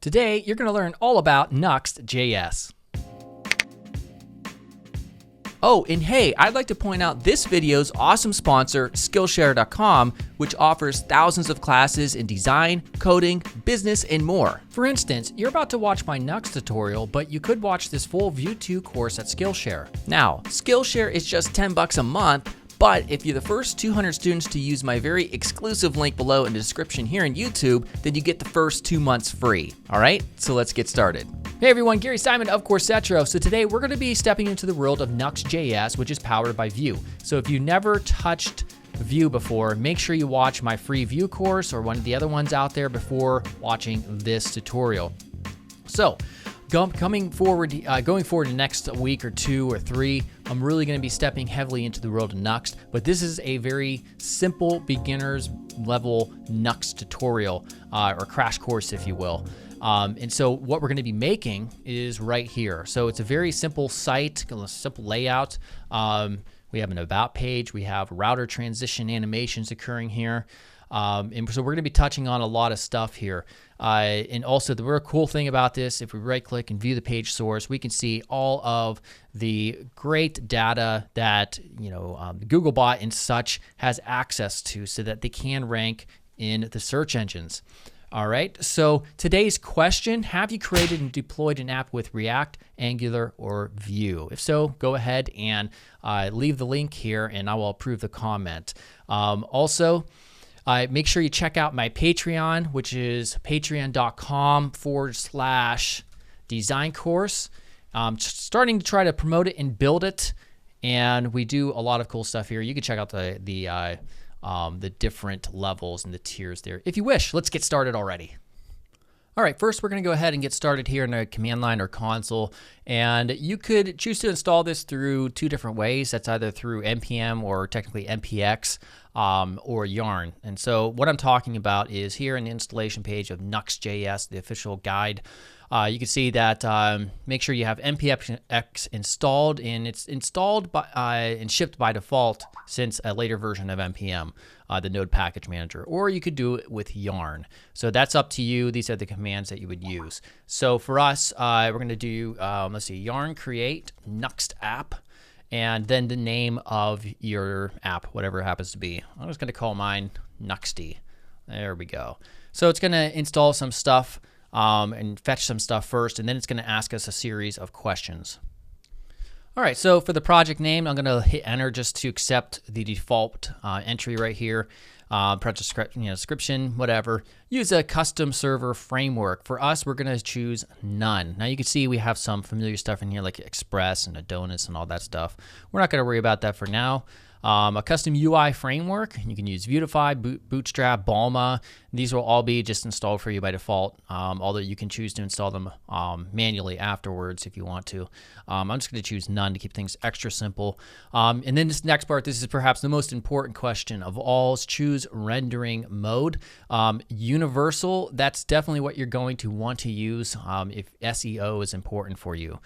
Today, you're going to learn all about nuxt.js. Oh, and hey, I'd like to point out this video's awesome sponsor, Skillshare.com, which offers thousands of classes in design, coding, business, and more. For instance, you're about to watch my Nuxt tutorial, but you could watch this full Vue 2 course at Skillshare. Now, Skillshare is just $10 a month, but if you're the first 200 students to use my very exclusive link below in the description here in YouTube, then you get the first 2 months free. All right, so let's get started. Hey everyone, Gary Simon of Coursetro. So today we're going to be stepping into the world of Nuxt.js, which is powered by Vue. So if you never touched Vue before, make sure you watch my free Vue course or one of the other ones out there before watching this tutorial. So going forward the next week or 2 or 3, I'm really going to be stepping heavily into the world of Nuxt, but this is a very simple beginner's level Nuxt tutorial or crash course, if you will. And so what we're going to be making is right here. So it's a very simple site, a simple layout. We have an about page. We have router transition animations occurring here. And so we're going to be touching on a lot of stuff here. And also the real cool thing about this, if we right click and view the page source, we can see all of the great data that, Googlebot and such has access to so that they can rank in the search engines. All right, so today's question, have you created and deployed an app with React, Angular, or Vue? If so, go ahead and leave the link here and I will approve the comment. Also, make sure you check out my Patreon, which is patreon.com/design course. Starting to try to promote it and build it, and we do a lot of cool stuff here. You can check out the different levels and the tiers there if you wish. Let's get started already. All right, first we're going to go ahead and get started here in the command line or console, and you could choose to install this through 2 different ways. That's either through npm or technically npx or yarn. And so what I'm talking about is here in the installation page of Nuxt.js, the official guide. You can see that make sure you have npx installed, and it's installed by and shipped by default since a later version of npm, the node package manager, or you could do it with yarn. So that's up to you. These are the commands that you would use. So for us, we're going to do, let's see, yarn create nuxt app, and then the name of your app, whatever it happens to be. I'm just going to call mine Nuxty. There we go. So it's going to install some stuff and fetch some stuff first, and then it's going to ask us a series of questions. All right, so for the project name, I'm going to hit enter just to accept the default entry right here. Press description, whatever. Use a custom server framework. For us, we're going to choose none. Now you can see we have some familiar stuff in here like Express and Adonis and all that stuff. We're not going to worry about that for now. A custom UI framework, you can use Vuetify, Bootstrap, Balma. These will all be just installed for you by default, although you can choose to install them manually afterwards if you want to. I'm just going to choose none to keep things extra simple. And then this next part, this is perhaps the most important question of all, is choose rendering mode. Universal, that's definitely what you're going to want to use if SEO is important for you.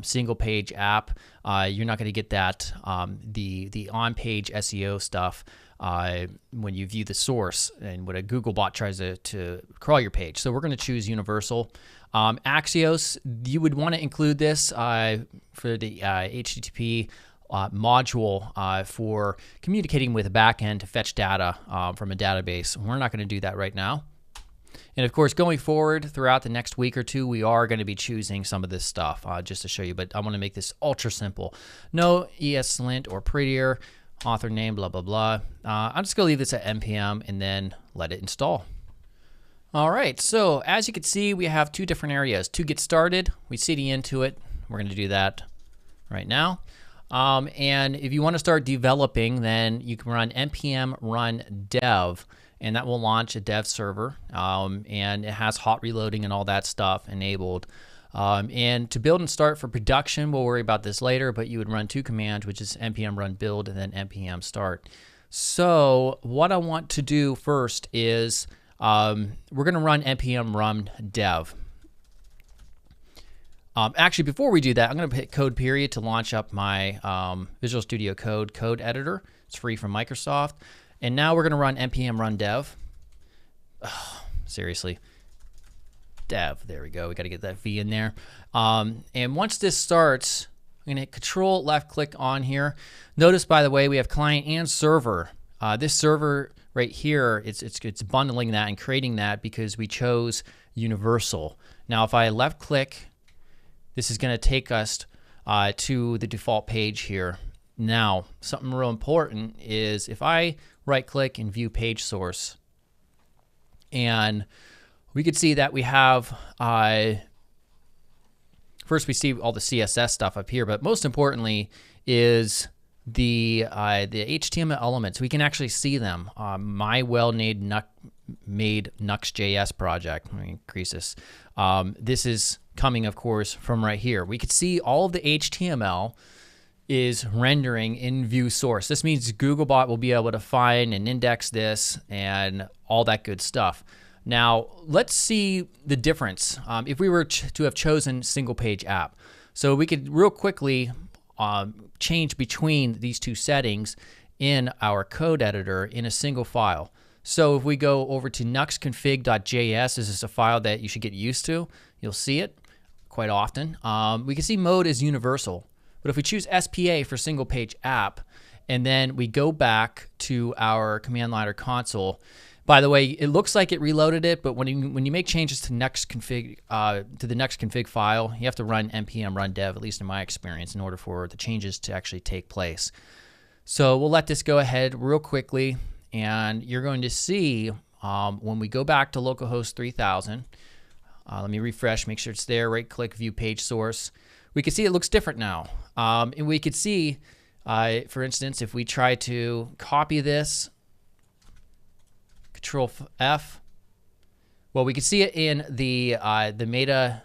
Single page app, you're not going to get that, the on-page SEO stuff when you view the source and when a Googlebot tries to crawl your page. So we're going to choose universal. Axios, you would want to include this for the HTTP module for communicating with a backend to fetch data from a database. We're not going to do that right now. And of course, going forward throughout the next week or 2, we are going to be choosing some of this stuff just to show you, but I want to make this ultra simple. No ESLint or prettier, author name, blah, blah, blah. I'm just going to leave this at npm and then let it install. All right, so as you can see, we have 2 different areas. To get started, we cd into it. We're going to do that right now. And if you want to start developing, then you can run npm run dev, and that will launch a dev server, and it has hot reloading and all that stuff enabled. And to build and start for production, we'll worry about this later, but you would run 2 commands, which is npm run build and then npm start. So what I want to do first is we're going to run npm run dev. Actually, before we do that, I'm going to hit code period to launch up my Visual Studio Code editor. It's free from Microsoft. And now we're going to run npm run dev. Oh, seriously. dev. There we go. We got to get that V in there. And once this starts, I'm going to hit Control left click on here. Notice, by the way, we have client and server. This server right here, it's bundling that and creating that because we chose universal. Now, if I left click, this is going to take us to the default page here. Now, something real important is if I right click and view page source, and we could see that we have, first we see all the CSS stuff up here, but most importantly is the HTML elements. We can actually see them. My well-made nuxt.js project. Let me increase this. This is coming, of course, from right here. We could see all of the HTML is rendering in Vue source. This means Googlebot will be able to find and index this and all that good stuff. Now, let's see the difference if we were to have chosen single page app. So we could real quickly change between these two settings in our code editor in a single file. So if we go over to nuxt.config.js, this is a file that you should get used to. You'll see it quite often. We can see mode is universal. But if we choose SPA for single page app, and then we go back to our command line or console, by the way, it looks like it reloaded it, but when you make changes to Nuxt config to the Nuxt config file, you have to run npm run dev, at least in my experience, in order for the changes to actually take place. So we'll let this go ahead real quickly, and you're going to see when we go back to localhost 3000. Let me refresh, make sure it's there. Right-click, view page source. We can see it looks different now, and we could see, for instance, if we try to copy this. Control F. Well, we can see it in the meta,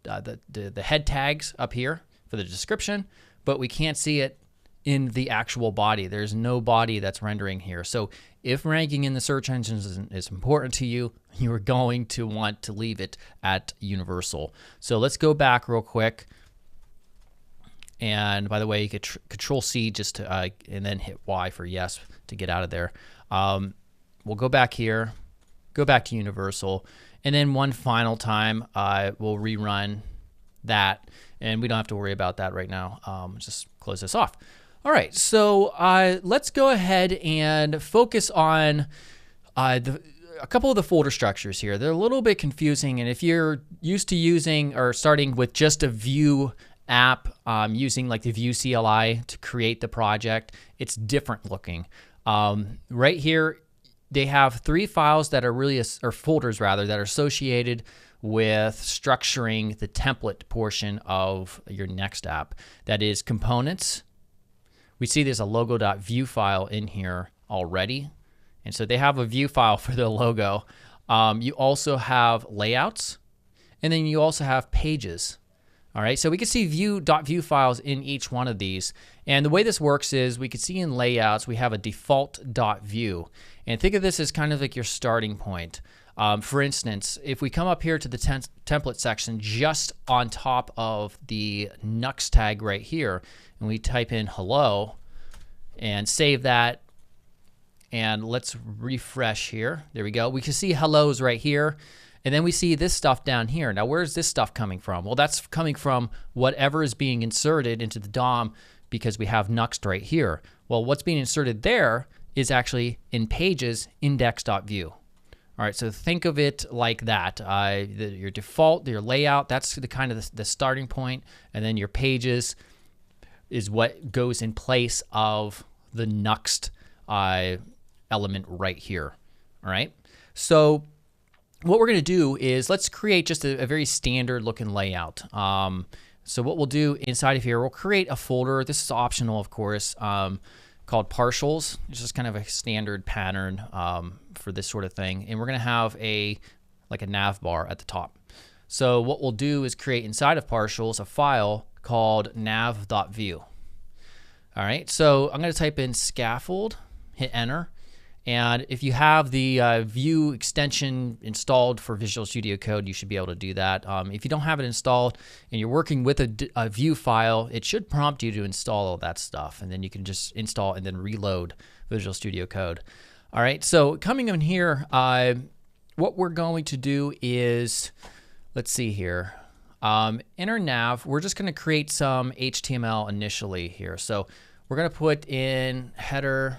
the head tags up here for the description, but we can't see it in the actual body. There's no body that's rendering here. So if ranking in the search engines is important to you, you are going to want to leave it at universal. So let's go back real quick. And by the way, you could Control C just to, and then hit Y for yes to get out of there. We'll go back here, go back to universal, and then one final time we'll rerun that, and we don't have to worry about that right now. Just close this off. All right, so let's go ahead and focus on a couple of the folder structures here. They're a little bit confusing, and if you're used to using or starting with just a Vue app, using like the Vue CLI to create the project, it's different looking. Right here, they have three files that are really, or folders rather, that are associated with structuring the template portion of your Nuxt app. That is components. We see there's a logo.vue file in here already. And so they have a view file for the logo. You also have layouts, and then you also have pages. All right, so we can see view.vue files in each one of these. And the way this works is we can see in layouts, we have a default.vue. And think of this as kind of like your starting point. For instance, if we come up here to the template section just on top of the Nuxt tag right here, and we type in hello and save that, and let's refresh here. There we go. We can see hellos right here. And then we see this stuff down here. Now, where's this stuff coming from? Well, that's coming from whatever is being inserted into the DOM because we have Nuxt right here. Well, what's being inserted there is actually in pages index.vue. All right, so think of it like that. Your default, your layout, that's the kind of the starting point, and then your pages is what goes in place of the Nuxt element right here. All right, so what we're going to do is let's create just a very standard looking layout. So what we'll do inside of here, we'll create a folder. This is optional, of course, called partials. It's just kind of a standard pattern for this sort of thing. And we're going to have like a nav bar at the top. So what we'll do is create inside of partials a file called nav.vue. All right, so I'm going to type in scaffold, hit enter. And if you have the Vue extension installed for Visual Studio Code, you should be able to do that. If you don't have it installed and you're working with a Vue file, it should prompt you to install all that stuff. And then you can just install and then reload Visual Studio Code. All right, so coming in here, what we're going to do is let's see here. In our nav, we're just going to create some HTML initially here. So we're going to put in header.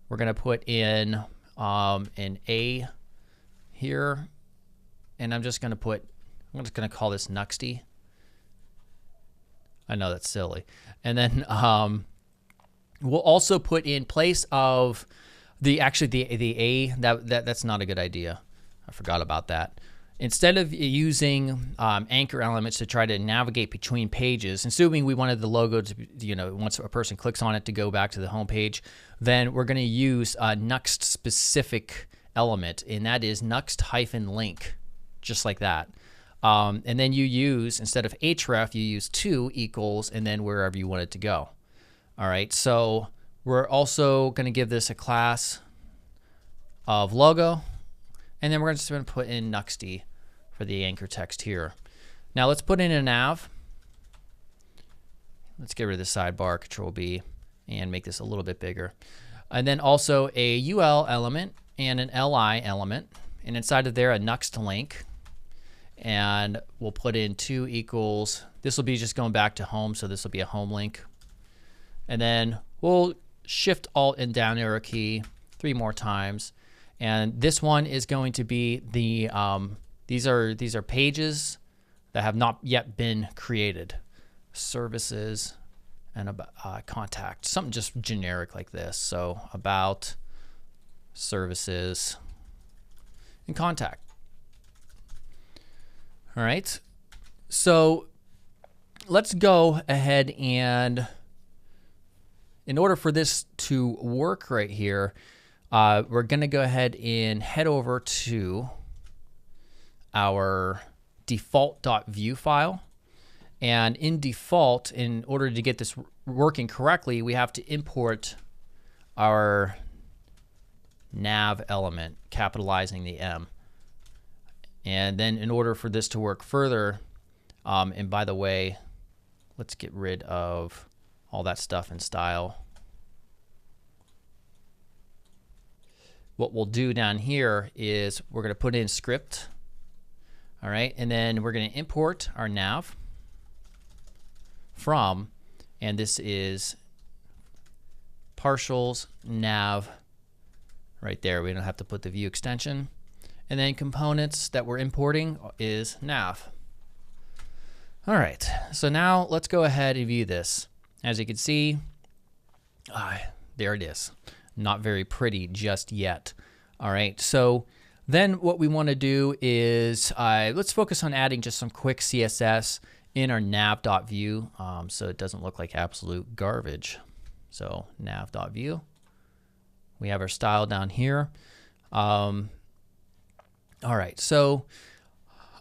We're going to put in an A here, and I'm just going to call this nuxty. I know that's silly. And then we'll also put in place of the A. That's not a good idea. I forgot about that. Instead of using anchor elements to try to navigate between pages, assuming we wanted the logo to, once a person clicks on it to go back to the home page, then we're going to use a Nuxt specific element, and that is nuxt-link, just like that. And then you use, instead of href, you use 2 equals, and then wherever you want it to go. All right, so we're also going to give this a class of logo, and then we're just going to put in nuxty for the anchor text here. Now let's put in a nav. Let's get rid of the sidebar, Control B, and make this a little bit bigger. And then also a UL element and an LI element, and inside of there a nuxt link. And we'll put in 2 equals. This will be just going back to home, so this will be a home link. And then we'll Shift Alt and down arrow key 3 more times. And this one is going to be the these are pages that have not yet been created. Services and about contact, something just generic like this. So about, services, and contact. All right, so let's go ahead and, in order for this to work right here, we're going to go ahead and head over to our default.vue file. And in default, in order to get this working correctly, we have to import our nav element, capitalizing the M. And then in order for this to work further, and by the way, let's get rid of all that stuff in style. What we'll do down here is we're going to put in script. All right, and then we're going to import our nav from, and this is partials nav right there. We don't have to put the Vue extension. And then components that we're importing is nav. All right, so now let's go ahead and view this. As you can see, there it is. Not very pretty just yet. All right, so then what we want to do is let's focus on adding just some quick CSS in our nav.vue so it doesn't look like absolute garbage. So nav.vue. We have our style down here. All right, so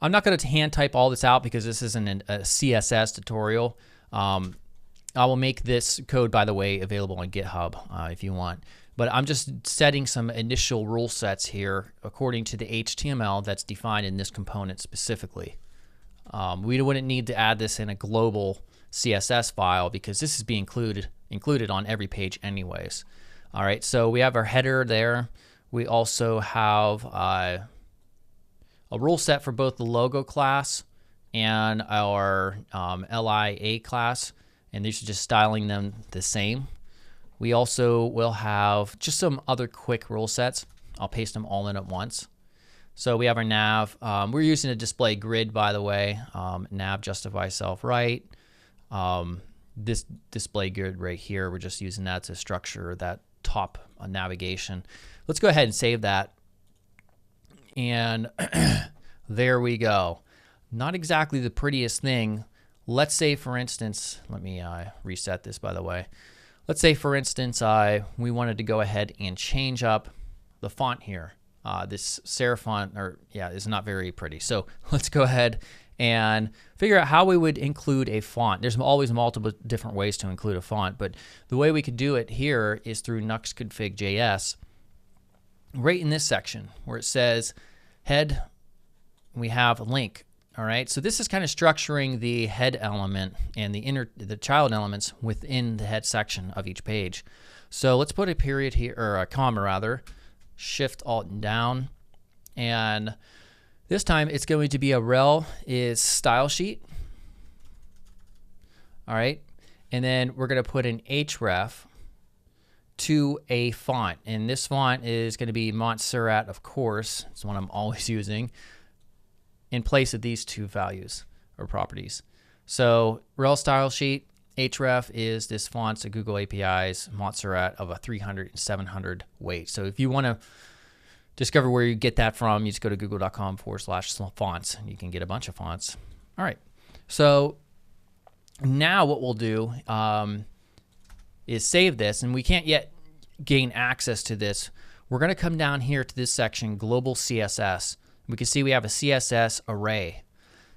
I'm not going to hand type all this out because this isn't a CSS tutorial. I will make this code, by the way, available on GitHub if you want. But I'm just setting some initial rule sets here according to the HTML that's defined in this component specifically. We wouldn't need to add this in a global CSS file because this is being included on every page anyways. All right, so we have our header there. We also have a rule set for both the logo class and our LIA class, and these are just styling them the same. We also will have just some other quick rule sets. I'll paste them all in at once. So we have our nav. We're using a display grid, by the way. Nav justify self right. This display grid right here, we're just using that to structure that top navigation. Let's go ahead and save that. And there we go. Not exactly the prettiest thing. Let's say, for instance, let me reset this, by the way. Let's say, for instance, we wanted to go ahead and change up the font here. This serif font, is not very pretty. So let's go ahead and figure out how we would include a font. There's always multiple different ways to include a font, but the way we could do it here is through Nuxt config.js. Right in this section where it says head, we have a link. All right, so this is kind of structuring the head element and the child elements within the head section of each page. So let's put a period here, or a comma rather, Shift Alt and down, and This time it's going to be a rel is style sheet. All right. And then we're going to put an href to a font. And this font is going to be Montserrat, of course. It's the one I'm always using in place of these two values or properties. So rel style sheet, href is this font's a Google APIs Montserrat of a 300 and 700 weight. So if you want to discover where you get that from, you just go to google.com/fonts and you can get a bunch of fonts. All right. So now what we'll do is save this, and we can't yet gain access to this. We're going to come down here to this section, global CSS. We can see we have a CSS array.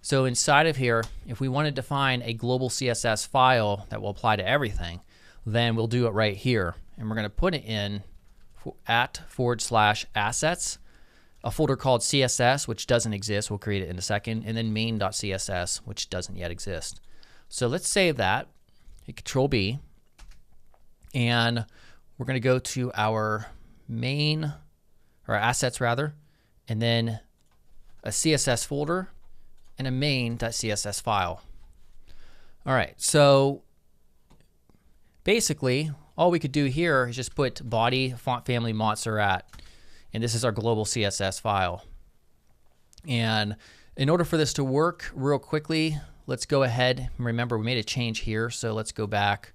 So inside of here, if we want to define a global CSS file that will apply to everything, then we'll do it right here. And we're going to put it in @/assets, a folder called CSS, which doesn't exist. We'll create it in a second. And then main.css, which doesn't yet exist. So let's save that. Hit Control B. And we're going to go to our main, or assets rather, and then a CSS folder and a main.css file. All right, so basically all we could do here is just put body font family Montserrat, and this is our global CSS file. And in order for this to work real quickly, let's go ahead. Remember, we made a change here, so let's go back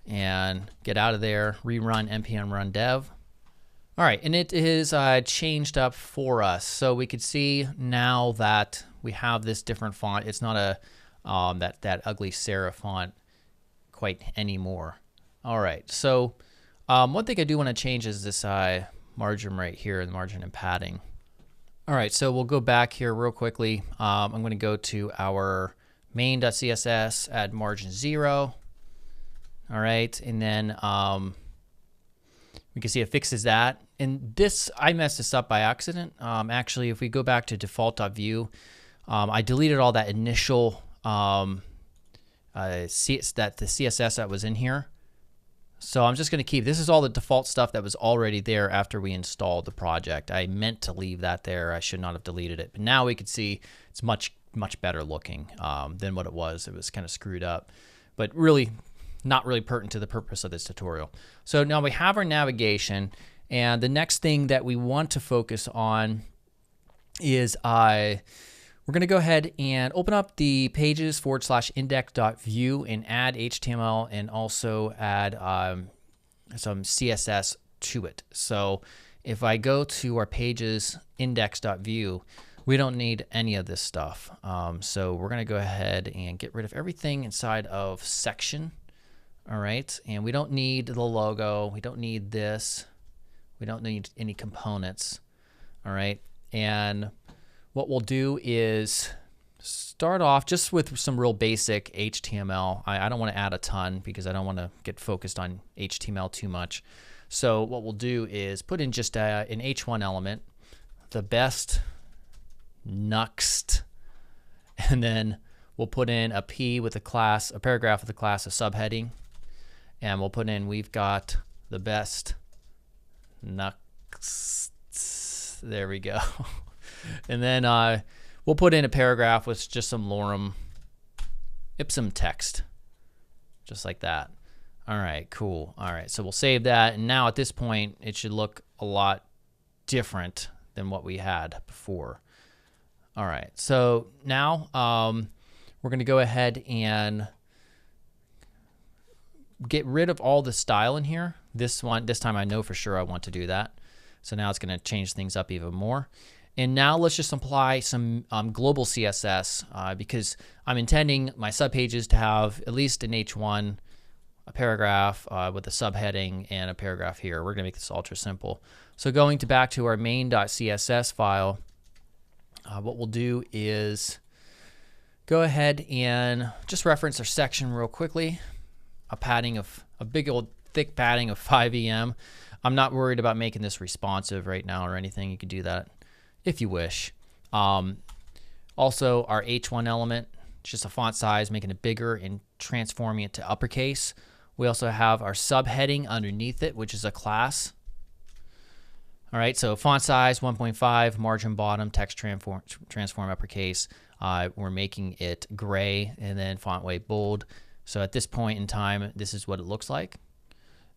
and get out of there, rerun npm run dev. All right, and it is changed up for us. So we could see now that we have this different font. It's not a that ugly serif font quite anymore. All right, so one thing I do want to change is this margin right here, the margin and padding. All right, so we'll go back here real quickly. I'm going to go to our main.css, add margin 0. All right, and then we can see it fixes that. And this, I messed this up by accident. Actually, if we go back to default.view, I deleted all that initial the CSS that was in here. So I'm just going to keep, this is all the default stuff that was already there after we installed the project. I meant to leave that there. I should not have deleted it. But now we can see it's much better looking than what it was. It was kind of screwed up, but really not really pertinent to the purpose of this tutorial. So now we have our navigation, and the next thing that we want to focus on is we're going to go ahead and open up the pages /index.view and add HTML and also add some CSS to it. So if I go to our pages index.view, we don't need any of this stuff. So we're going to go ahead and get rid of everything inside of section. All right, and we don't need the logo. We don't need this. We don't need any components. All right, and what we'll do is start off just with some real basic HTML. I don't want to add a ton because I don't want to get focused on HTML too much. So what we'll do is put in just an H1 element, the best nuxt, and then we'll put in a P with a class, a paragraph with a class of subheading. And we'll put in, we've got the best nuxt. There we go. And then we'll put in a paragraph with just some lorem ipsum text, just like that. All right, cool. All right, so we'll save that. And now at this point, it should look a lot different than what we had before. All right, so now we're going to go ahead and get rid of all the style in here. This time I know for sure I want to do that. So now it's going to change things up even more. And now let's just apply some global CSS because I'm intending my subpages to have at least an H1, a paragraph with a subheading, and a paragraph here. We're going to make this ultra simple. So going back to our main.css file, what we'll do is go ahead and just reference our section real quickly. A big old thick padding of 5 EM. I'm not worried about making this responsive right now or anything. You can do that if you wish. Also, our H1 element, just a font size, making it bigger and transforming it to uppercase. We also have our subheading underneath it, which is a class. All right, so font size 1.5, margin bottom, text transform uppercase. We're making it gray, and then font weight bold. So at this point in time, this is what it looks like.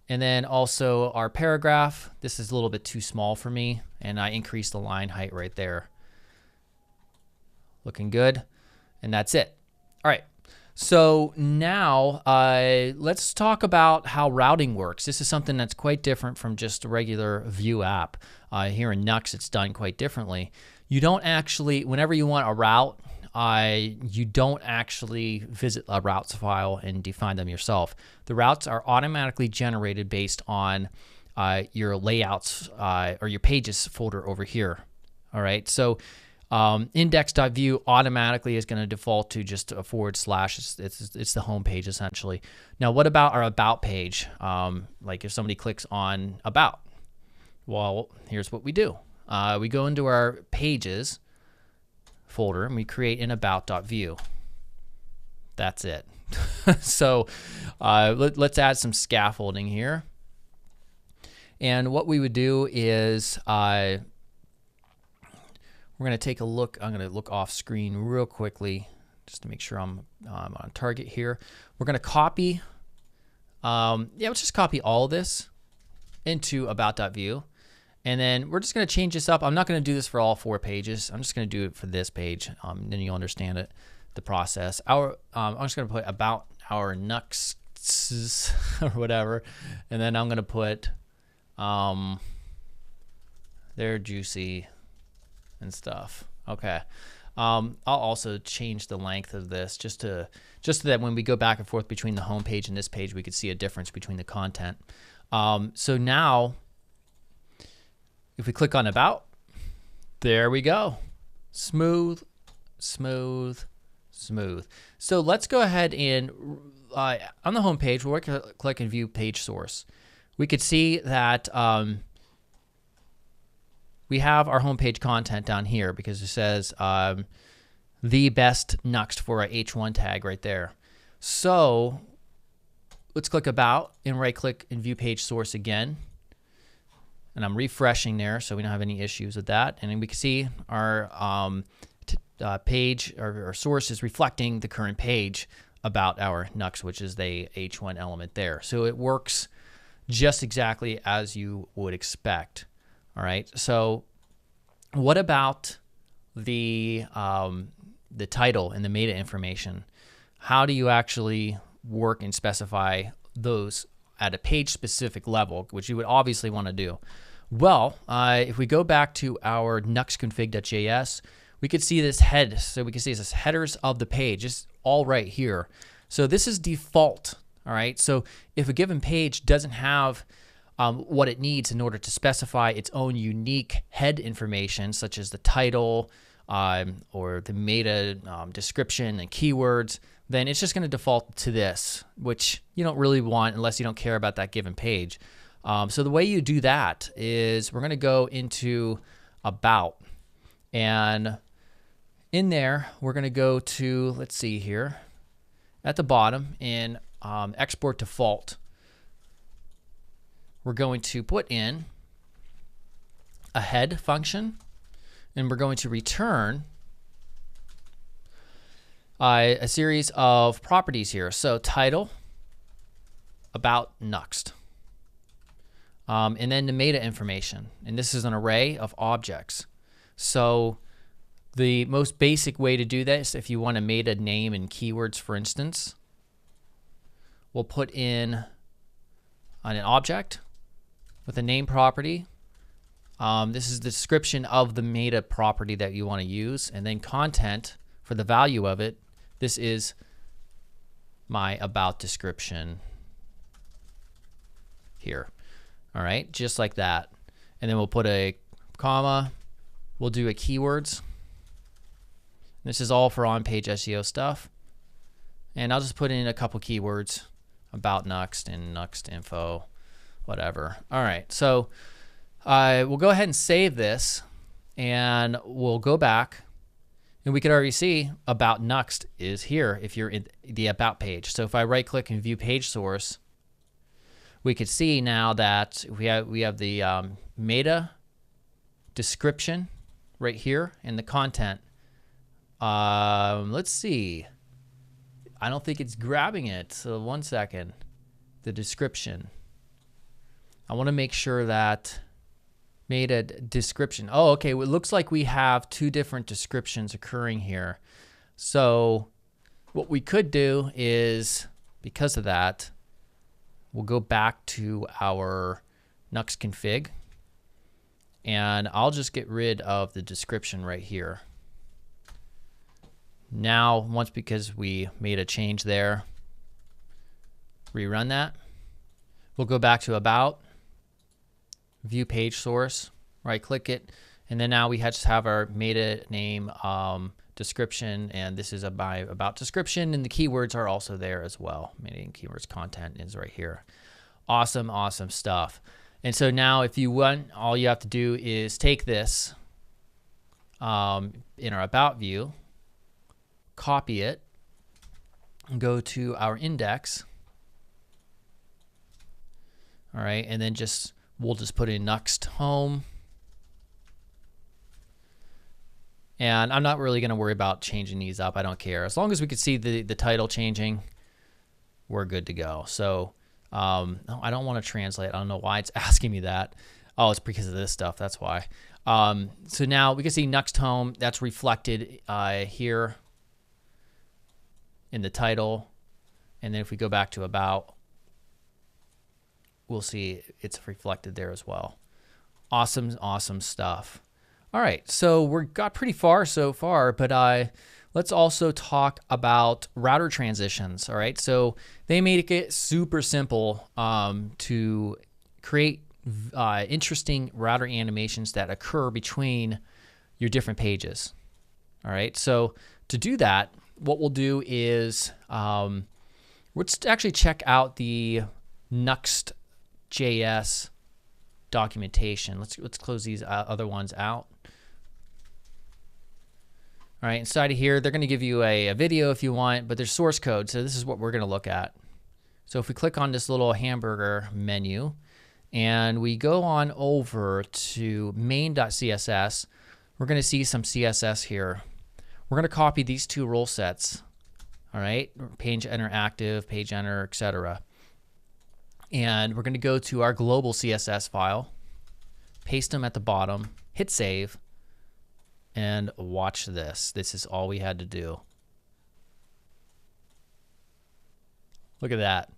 And then also our paragraph, this is a little bit too small for me, and I increased the line height right there. Looking good, and that's it. All right, so now let's talk about how routing works. This is something that's quite different from just a regular Vue app. Here in Nuxt, it's done quite differently. You don't actually, whenever you want a route, you don't actually visit a routes file and define them yourself. The routes are automatically generated based on your layouts or your pages folder over here. All right, so index.vue automatically is going to default to just a /. It's the home page essentially. Now, what about our about page? Like if somebody clicks on about, well, here's what we do. We go into our pages folder and we create an about.vue. That's it. So let's add some scaffolding here. And what we would do is we're going to take a look. I'm going to look off screen real quickly just to make sure I'm on target here. We're going to copy, let's just copy all this into about.vue. And then we're just going to change this up. I'm not going to do this for all 4 pages. I'm just going to do it for this page. Then you'll understand it, the process. I'm just going to put about our Nuxt or whatever. And then I'm going to put they're juicy and stuff. Okay. I'll also change the length of this just so that when we go back and forth between the home page and this page, we could see a difference between the content. So now, if we click on about, there we go. Smooth, smooth, smooth. So let's go ahead and on the home page, we'll click and view page source. We could see that we have our homepage content down here because it says the best Nuxt for our H1 tag right there. So let's click about and right click and view page source again. And I'm refreshing there so we don't have any issues with that. And then we can see our page or source is reflecting the current page about our Nuxt, which is the H1 element there. So it works just exactly as you would expect. All right. So what about the title and the meta information? How do you actually work and specify those at a page-specific level, which you would obviously want to do? Well, if we go back to our nuxt.config.js, we could see this head. So we can see this headers of the page. It's all right here. So this is default. All right. So if a given page doesn't have what it needs in order to specify its own unique head information, such as the title or the meta description and keywords, then it's just going to default to this, which you don't really want unless you don't care about that given page. So the way you do that is we're going to go into about, and in there we're going to go to, let's see here, at the bottom in export default. We're going to put in a head function, and we're going to return a series of properties here. So title, about Nuxt, and then the meta information. And this is an array of objects. So the most basic way to do this, if you want a meta name and keywords, for instance, we'll put in an object with a name property. This is the description of the meta property that you want to use, and then content for the value of it. This is my about description here. All right, just like that. And then we'll put a comma. We'll do a keywords. This is all for on-page SEO stuff. And I'll just put in a couple keywords about Nuxt and Nuxt info, whatever. All right, so we'll go ahead and save this, and we'll go back, and we can already see about Nuxt is here if you're in the about page. So if I right click and view page source, we could see now that we have the meta description right here in the content. Let's see. I don't think it's grabbing it. So 1 second. The description. I want to make sure that made a description. Oh, okay. Well, it looks like we have two different descriptions occurring here. So what we could do is, because of that, we'll go back to our Nuxt config, and I'll just get rid of the description right here. Now, once, because we made a change there, rerun that. We'll go back to About, View Page Source, right click it, and then now we just have our meta name description, and this is my about description, and the keywords are also there as well. Meta name keywords content is right here. Awesome, awesome stuff. And so now if you want, all you have to do is take this in our About view, copy it, and go to our index. All right, and then we'll just put in Nuxt home. And I'm not really going to worry about changing these up. I don't care. As long as we can see the title changing, we're good to go. So no, I don't want to translate. I don't know why it's asking me that. Oh, it's because of this stuff. That's why. So now we can see Nuxt home. That's reflected here in the title. And then if we go back to About, we'll see it's reflected there as well. Awesome, awesome stuff. All right, so we got pretty far so far, but let's also talk about router transitions. All right, so they make it super simple to create interesting router animations that occur between your different pages. All right, so to do that, what we'll do is let's actually check out the nuxt.js documentation. Let's close these other ones out. All right, inside of here, they're going to give you a video if you want, but there's source code, so this is what we're going to look at. So if we click on this little hamburger menu, and we go on over to main.css, we're going to see some CSS here. We're going to copy these two rule sets, all right, page enter active, page enter, etc. And we're going to go to our global CSS file, paste them at the bottom, hit save, and watch this. This is all we had to do. Look at that.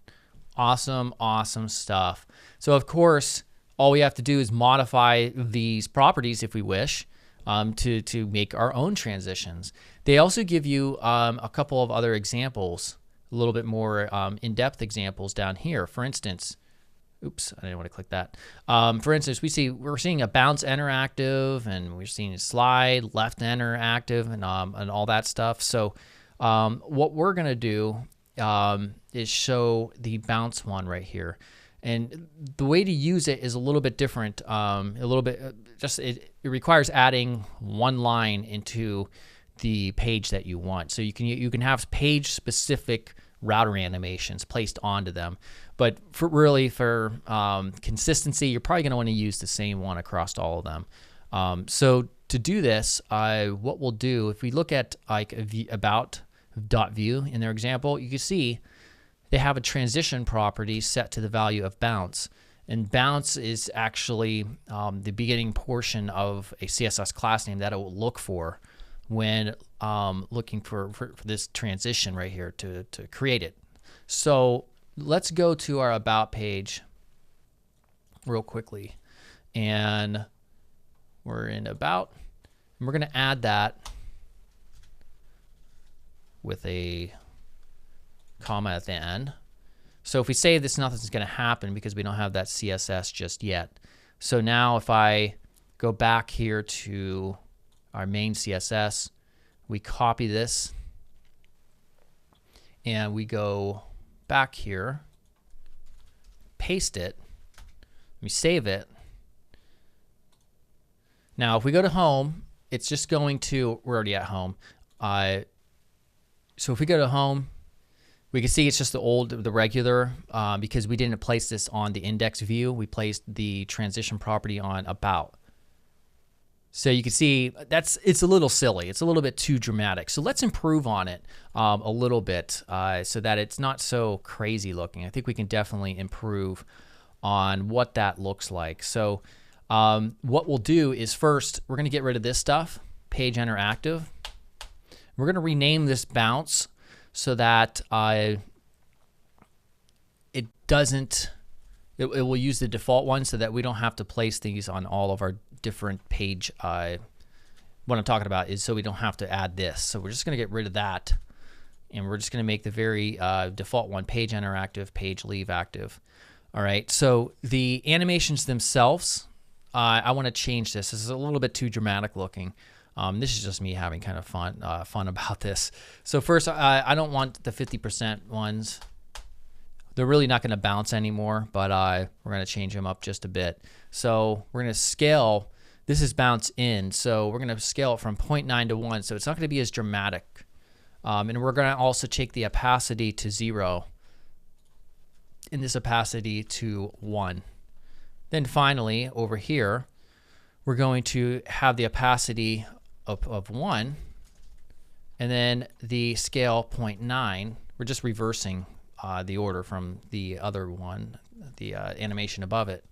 Awesome, awesome stuff. So of course, all we have to do is modify these properties if we wish to make our own transitions. They also give you a couple of other examples, a little bit more in-depth examples down here. For instance, oops, I didn't want to click that. For instance, we're seeing a bounce enter active, and we're seeing a slide left enter active, and all that stuff. So what we're gonna do is show the bounce one right here, and the way to use it is a little bit different. It requires adding one line into the page that you want. So you can have page specific router animations placed onto them. But for consistency, you're probably going to want to use the same one across all of them. So to do this, what we'll do, if we look at like about.view in their example, you can see they have a transition property set to the value of bounce. And bounce is actually the beginning portion of a CSS class name that it will look for when looking for this transition right here to create it. So let's go to our About page real quickly. And we're in About. And we're going to add that with a comma at the end. So if we save this, nothing's going to happen because we don't have that CSS just yet. So now if I go back here to our main CSS, we copy this, and we go back here, paste it, we save it. Now if we go to home, it's just going to, we're already at home. So if we go to home, we can see it's just the regular, because we didn't place this on the index view. We placed the transition property on About. So you can see it's a little silly. It's a little bit too dramatic. So let's improve on it a little bit so that it's not so crazy looking. I think we can definitely improve on what that looks like. So what we'll do is first, we're going to get rid of this stuff, page interactive. We're going to rename this bounce so that it will use the default one so that we don't have to place these on all of our different page. What I'm talking about is so we don't have to add this. So we're just going to get rid of that. And we're just going to make the very default one, page interactive, page leave active. All right, so the animations themselves, I want to change this. This is a little bit too dramatic looking. This is just me having kind of fun about this. So first, I don't want the 50% ones. They're really not going to bounce anymore, but we're going to change them up just a bit. So we're going to scale. This is bounce in, so we're going to scale it from 0.9 to 1, so it's not going to be as dramatic. And we're going to also take the opacity to 0 and this opacity to 1. Then finally, over here, we're going to have the opacity of 1, and then the scale 0.9. We're just reversing the order from the other one, the animation above it,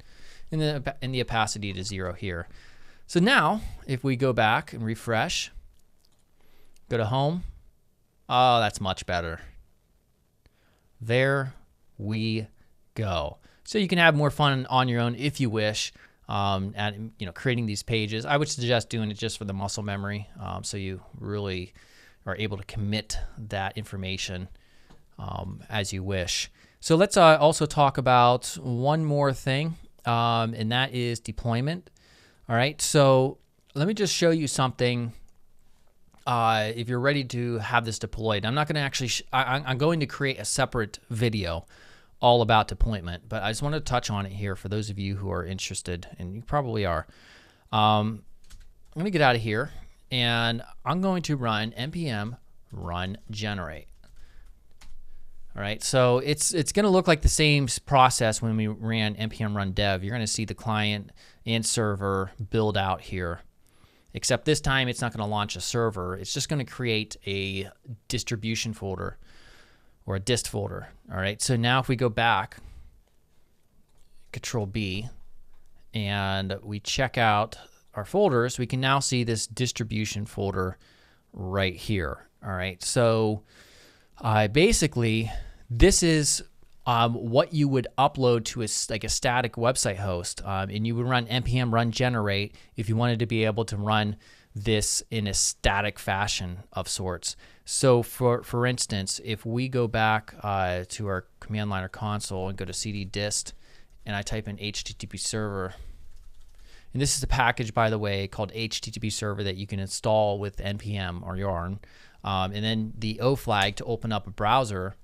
and the opacity to 0 here. So now, if we go back and refresh, go to home, oh, that's much better. There we go. So you can have more fun on your own if you wish at creating these pages. I would suggest doing it just for the muscle memory, so you really are able to commit that information as you wish. So let's also talk about one more thing, and that is deployment. All right, so let me just show you something. If you're ready to have this deployed, I'm not going to actually, I'm going to create a separate video all about deployment, but I just want to touch on it here for those of you who are interested, and you probably are. I'm going to get out of here, and I'm going to run npm run generate. All right, so it's going to look like the same process when we ran npm run dev. You're going to see the client and server build out here, except this time it's not going to launch a server. It's just going to create a distribution folder or a dist folder. All right, so now if we go back, Control B, and we check out our folders, we can now see this distribution folder right here. All right, so basically, this is what you would upload to a static website host, and you would run npm run generate if you wanted to be able to run this in a static fashion of sorts. So for instance, if we go back to our command line or console and go to cd dist, and I type in HTTP server, and this is a package, by the way, called HTTP server that you can install with npm or yarn. And then the O flag to open up a browser,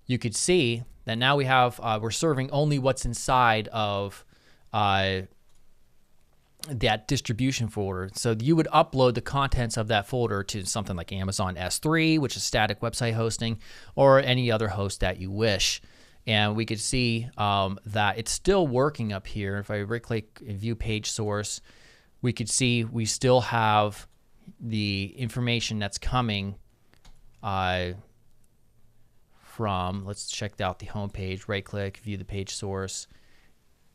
you could see that now we have, we're serving only what's inside of that distribution folder. So you would upload the contents of that folder to something like Amazon S3, which is static website hosting, or any other host that you wish. And we could see that it's still working up here. If I right-click view page source, we could see we still have the information that's coming from, let's check out the home page, right click, view the page source.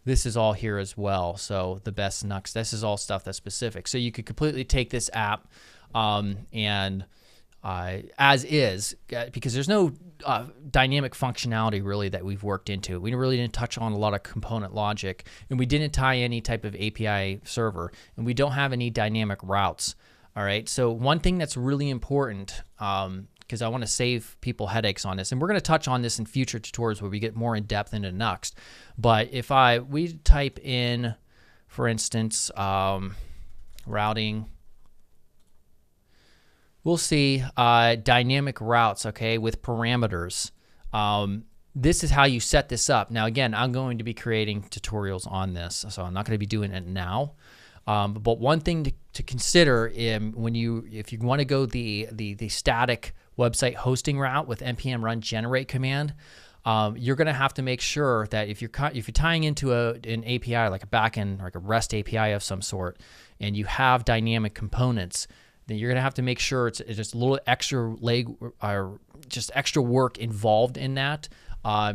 This is all here as well. So the best Nuxt, this is all stuff that's specific. So you could completely take this app and as is, because there's no dynamic functionality really that we've worked into. We really didn't touch on a lot of component logic, and we didn't tie any type of API server, and we don't have any dynamic routes. All right, so one thing that's really important, because I want to save people headaches on this, and we're going to touch on this in future tutorials where we get more in depth into Nuxt. But if we type in, for instance, routing, we'll see dynamic routes, okay, with parameters. This is how you set this up. Now, again, I'm going to be creating tutorials on this, so I'm not going to be doing it now. But one thing to consider if you want to go the static website hosting route with npm run generate command, you're going to have to make sure that if you're tying into an API like a backend, like a REST API of some sort, and you have dynamic components, then you're going to have to make sure it's just a little extra just extra work involved in that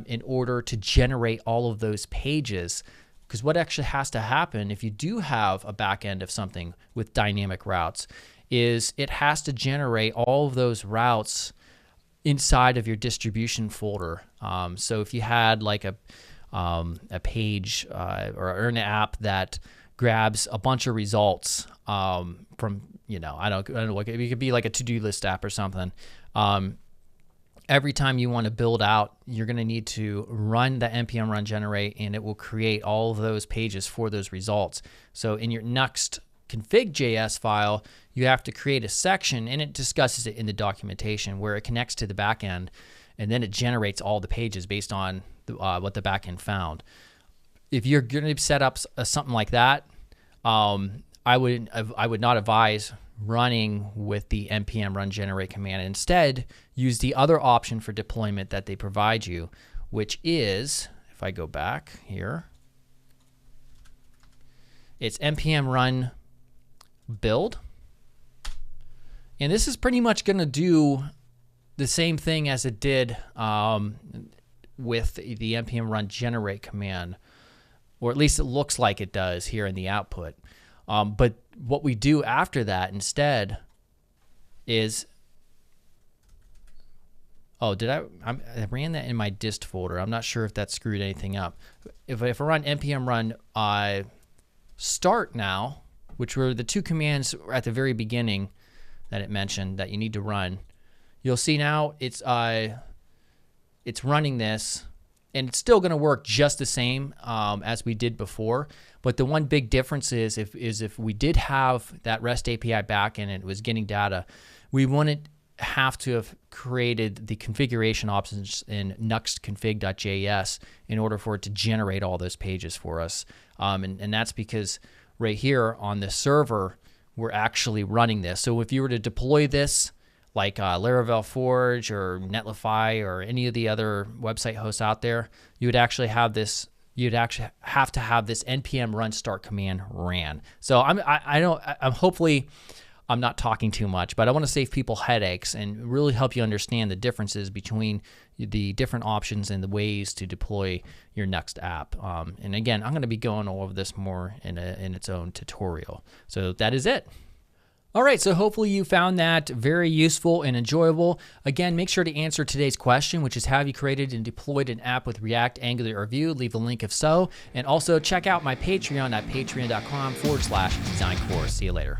in order to generate all of those pages. Because what actually has to happen if you do have a backend of something with dynamic routes is it has to generate all of those routes inside of your distribution folder. So if you had like a page or an app that grabs a bunch of results from, I don't know, it could be like a to-do list app or something. Every time you want to build out, you're going to need to run the npm run generate, and it will create all of those pages for those results. So in your Nuxt config.js file, you have to create a section, and it discusses it in the documentation, where it connects to the backend, and then it generates all the pages based on what the backend found. If you're going to set up something like that, I would not advise running with the npm run generate command. Instead, use the other option for deployment that they provide you, which is, if I go back here, it's npm run build. And this is pretty much going to do the same thing as it did with the npm run generate command, or at least it looks like it does here in the output. But what we do after that instead is, I ran that in my dist folder. I'm not sure if that screwed anything up. If I run npm run start now, which were the two commands at the very beginning that it mentioned that you need to run, you'll see now it's running this, and it's still going to work just the same as we did before. But the one big difference is if we did have that REST API backend and it was getting data, we wouldn't have to have created the configuration options in nuxt config.js in order for it to generate all those pages for us. And that's because right here on the server, we're actually running this. So if you were to deploy this like Laravel Forge or Netlify or any of the other website hosts out there, you would actually have this. You'd actually have to have this npm run start command ran. So I'm hopefully I'm not talking too much, but I want to save people headaches and really help you understand the differences between the different options and the ways to deploy your Nuxt app. And again, I'm going to be going over this more in its own tutorial. So that is it. All right, so hopefully you found that very useful and enjoyable. Again, make sure to answer today's question, which is, have you created and deployed an app with React, Angular, or Vue? Leave a link if so. And also check out my Patreon at patreon.com/design course. See you later.